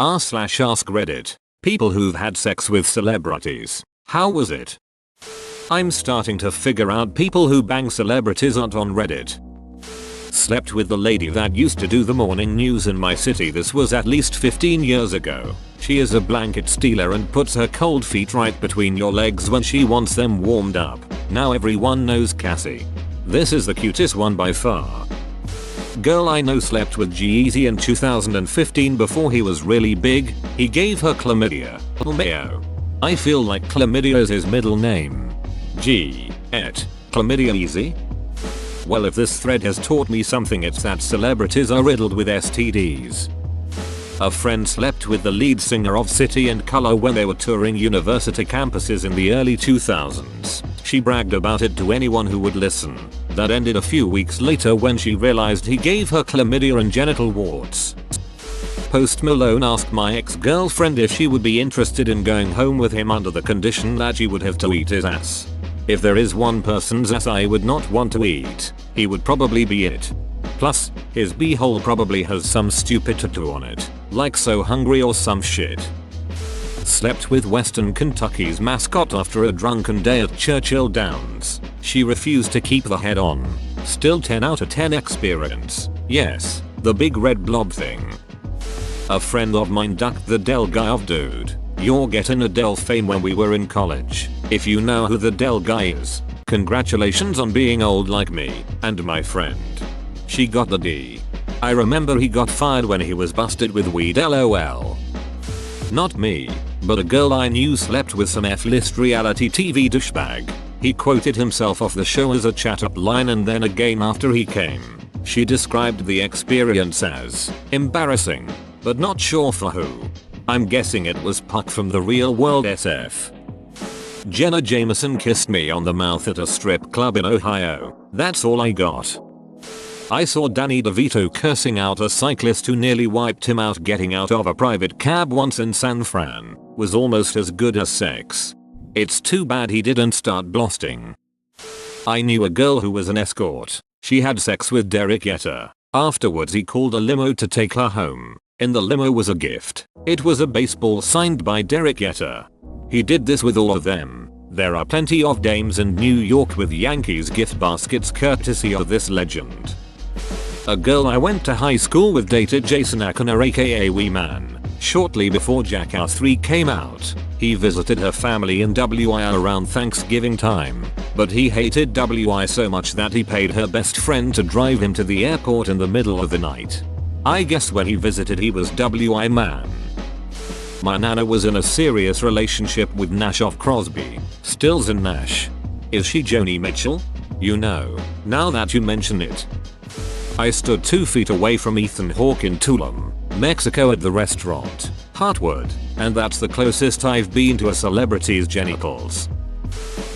r/ask Reddit. People who've had sex with celebrities. How was it? I'm starting to figure out people who bang celebrities aren't on Reddit. Slept with the lady that used to do the morning news in my city. This was at least 15 years ago. She is a blanket stealer and puts her cold feet right between your legs when she wants them warmed up. Now everyone knows Cassie. This is the cutest one by far. Girl I know slept with G-Eazy in 2015 before he was really big. He gave her chlamydia. Mayo. I feel like chlamydia is his middle name. Chlamydia easy? Well, if this thread has taught me something, it's that celebrities are riddled with STDs. A friend slept with the lead singer of City and Colour when they were touring university campuses in the early 2000s. She bragged about it to anyone who would listen. That ended a few weeks later when she realized he gave her chlamydia and genital warts. Post Malone asked my ex-girlfriend if she would be interested in going home with him under the condition that she would have to eat his ass. If there is one person's ass I would not want to eat, he would probably be it. Plus, his beehole probably has some stupid tattoo on it, like So Hungry or some shit. Slept with Western Kentucky's mascot after a drunken day at Churchill Downs. She refused to keep the head on. Still 10 out of 10 experience. Yes, the big red blob thing. A friend of mine ducked the Dell guy off. Dude, you're getting a Dell fame when we were in college. If you know who the Dell guy is, congratulations on being old like me and my friend. She got the D. I remember he got fired when he was busted with weed, lol. Not me, but a girl I knew slept with some F-list reality TV douchebag. He quoted himself off the show as a chat-up line and then again after he came. She described the experience as embarrassing, but not sure for who. I'm guessing it was Puck from The Real World SF. Jenna Jameson kissed me on the mouth at a strip club in Ohio. That's all I got. I saw Danny DeVito cursing out a cyclist who nearly wiped him out. Getting out of a private cab once in San Fran was almost as good as sex. It's too bad he didn't start blasting. I knew a girl who was an escort. She had sex with Derek Jeter. Afterwards he called a limo to take her home. In the limo was a gift. It was a baseball signed by Derek Jeter. He did this with all of them. There are plenty of dames in New York with Yankees gift baskets courtesy of this legend. A girl I went to high school with dated Jason Ackner aka Wee Man. Shortly before Jackass 3 came out, he visited her family in WI around Thanksgiving time, but he hated WI so much that he paid her best friend to drive him to the airport in the middle of the night. I guess when he visited he was WI man. My nana was in a serious relationship with Nash of Crosby, Stills and Nash. Is she Joni Mitchell? You know, now that you mention it. I stood 2 feet away from Ethan Hawke in Tulum, Mexico at the restaurant, Heartwood, and that's the closest I've been to a celebrity's genitals.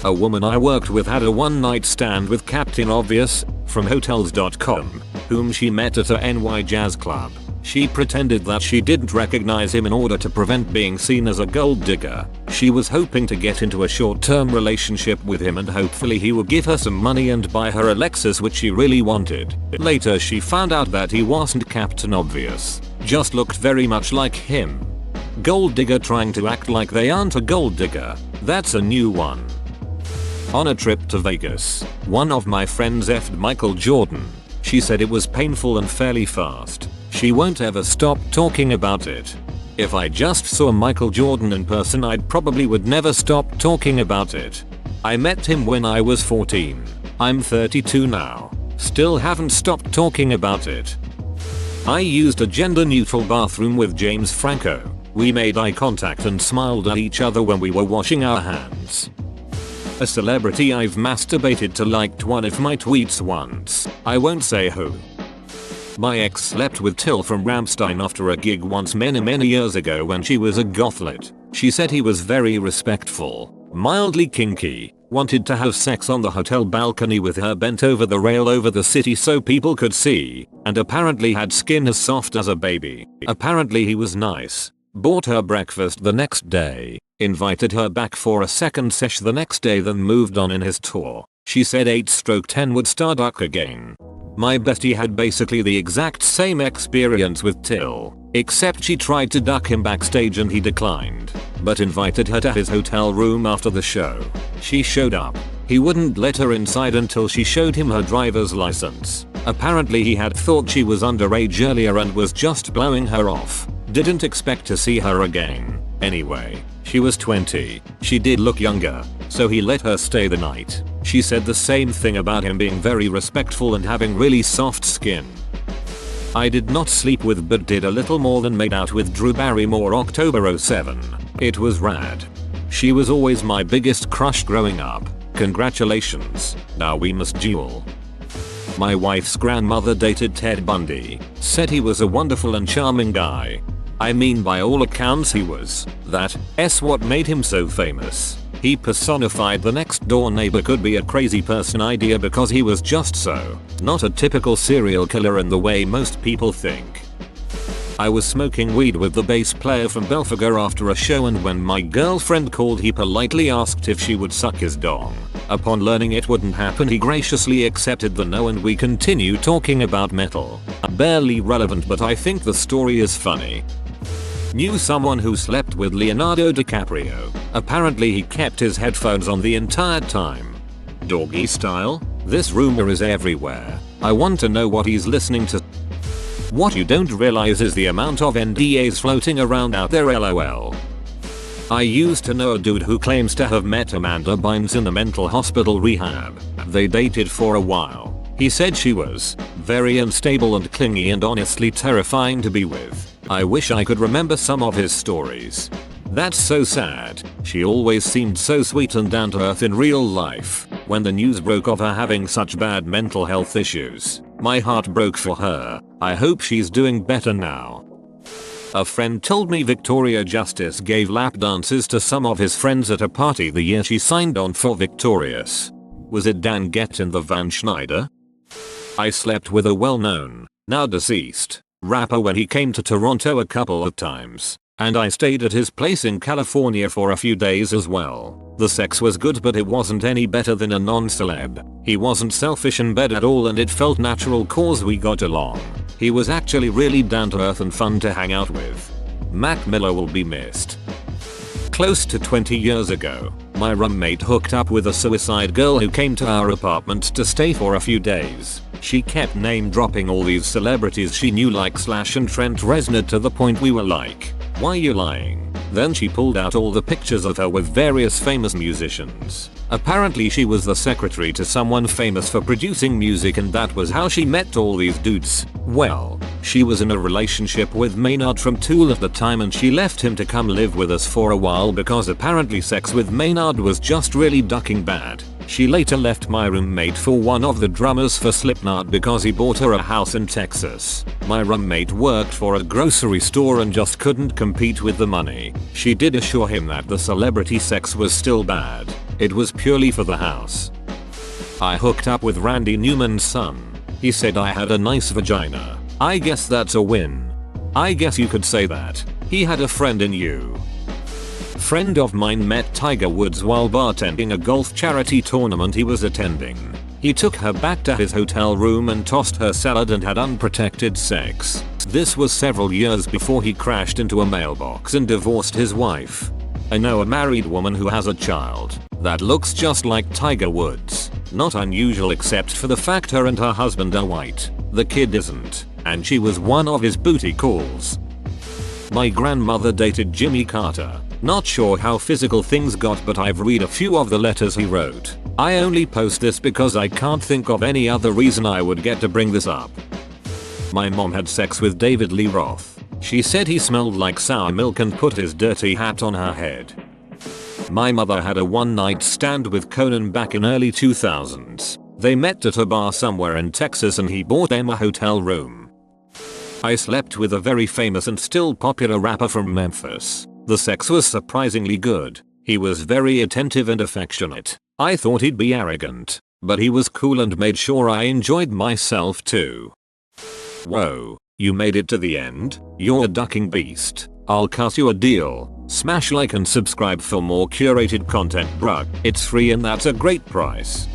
A woman I worked with had a one-night stand with Captain Obvious from Hotels.com, whom she met at a NY jazz club. She pretended that she didn't recognize him in order to prevent being seen as a gold digger. She was hoping to get into a short-term relationship with him and hopefully he would give her some money and buy her a Lexus, which she really wanted. Later she found out that he wasn't Captain Obvious, just looked very much like him. Gold digger trying to act like they aren't a gold digger. That's a new one. On a trip to Vegas, one of my friends effed Michael Jordan. She said it was painful and fairly fast. She won't ever stop talking about it. If I just saw Michael Jordan in person I'd probably would never stop talking about it. I met him when I was 14. I'm 32 now. Still haven't stopped talking about it. I used a gender-neutral bathroom with James Franco. We made eye contact and smiled at each other when we were washing our hands. A celebrity I've masturbated to liked one of my tweets once. I won't say who. My ex slept with Till from Rammstein after a gig once many years ago when she was a gothlet. She said he was very respectful, mildly kinky, wanted to have sex on the hotel balcony with her bent over the rail over the city so people could see, and apparently had skin as soft as a baby. Apparently he was nice. Bought her breakfast the next day, invited her back for a second sesh the next day, then moved on in his tour. She said 8/10 would star duck again. My bestie had basically the exact same experience with Till, except she tried to duck him backstage and he declined, but invited her to his hotel room after the show. She showed up. He wouldn't let her inside until she showed him her driver's license. Apparently he had thought she was underage earlier and was just blowing her off. Didn't expect to see her again. Anyway, she was 20. She did look younger, so he let her stay the night. She said the same thing about him being very respectful and having really soft skin. I did not sleep with but did a little more than made out with Drew Barrymore October 07. It was rad. She was always my biggest crush growing up. Congratulations, now we must duel. My wife's grandmother dated Ted Bundy, said he was a wonderful and charming guy. I mean, by all accounts he was. That's what made him so famous. He personified the next door neighbor could be a crazy person idea because he was just so, not a typical serial killer in the way most people think. I was smoking weed with the bass player from Belphegor after a show, and when my girlfriend called he politely asked if she would suck his dong. Upon learning it wouldn't happen, he graciously accepted the no and we continue talking about metal. Barely relevant, but I think the story is funny. Knew someone who slept with Leonardo DiCaprio. Apparently he kept his headphones on the entire time. Doggy style? This rumor is everywhere. I want to know what he's listening to. What you don't realize is the amount of NDAs floating around out there, lol. I used to know a dude who claims to have met Amanda Bynes in the mental hospital rehab. They dated for a while. He said she was very unstable and clingy and honestly terrifying to be with. I wish I could remember some of his stories. That's so sad. She always seemed so sweet and down to earth in real life. When the news broke of her having such bad mental health issues, my heart broke for her. I hope she's doing better now. A friend told me Victoria Justice gave lap dances to some of his friends at a party the year she signed on for Victorious. Was it Dan Gettin the Van Schneider? I slept with a well-known, now deceased, rapper when he came to Toronto a couple of times. And I stayed at his place in California for a few days as well. The sex was good, but it wasn't any better than a non-celeb. He wasn't selfish in bed at all and it felt natural cause we got along. He was actually really down to earth and fun to hang out with. Mac Miller will be missed. Close to 20 years ago, my roommate hooked up with a suicide girl who came to our apartment to stay for a few days. She kept name dropping all these celebrities she knew like Slash and Trent Reznor to the point we were like, why you lying? Then she pulled out all the pictures of her with various famous musicians. Apparently she was the secretary to someone famous for producing music and that was how she met all these dudes. Well, she was in a relationship with Maynard from Tool at the time and she left him to come live with us for a while because apparently sex with Maynard was just really ducking bad. She later left my roommate for one of the drummers for Slipknot because he bought her a house in Texas. My roommate worked for a grocery store and just couldn't compete with the money. She did assure him that the celebrity sex was still bad. It was purely for the house. I hooked up with Randy Newman's son. He said I had a nice vagina. I guess that's a win. I guess you could say that. He had a friend in you. Friend of mine met Tiger Woods while bartending a golf charity tournament he was attending. He took her back to his hotel room and tossed her salad and had unprotected sex. This was several years before he crashed into a mailbox and divorced his wife. I know a married woman who has a child that looks just like Tiger Woods. Not unusual except for the fact her and her husband are white. The kid isn't, and she was one of his booty calls. My grandmother dated Jimmy Carter. Not sure how physical things got, but I've read a few of the letters he wrote. I only post this because I can't think of any other reason I would get to bring this up. My mom had sex with David Lee Roth. She said he smelled like sour milk and put his dirty hat on her head. My mother had a one-night stand with Conan back in early 2000s. They met at a bar somewhere in Texas and he bought them a hotel room. I slept with a very famous and still popular rapper from Memphis. The sex was surprisingly good. He was very attentive and affectionate. I thought he'd be arrogant, but he was cool and made sure I enjoyed myself too. Whoa, you made it to the end? You're a ducking beast. I'll cut you a deal. Smash like and subscribe for more curated content, bruh. It's free and that's a great price.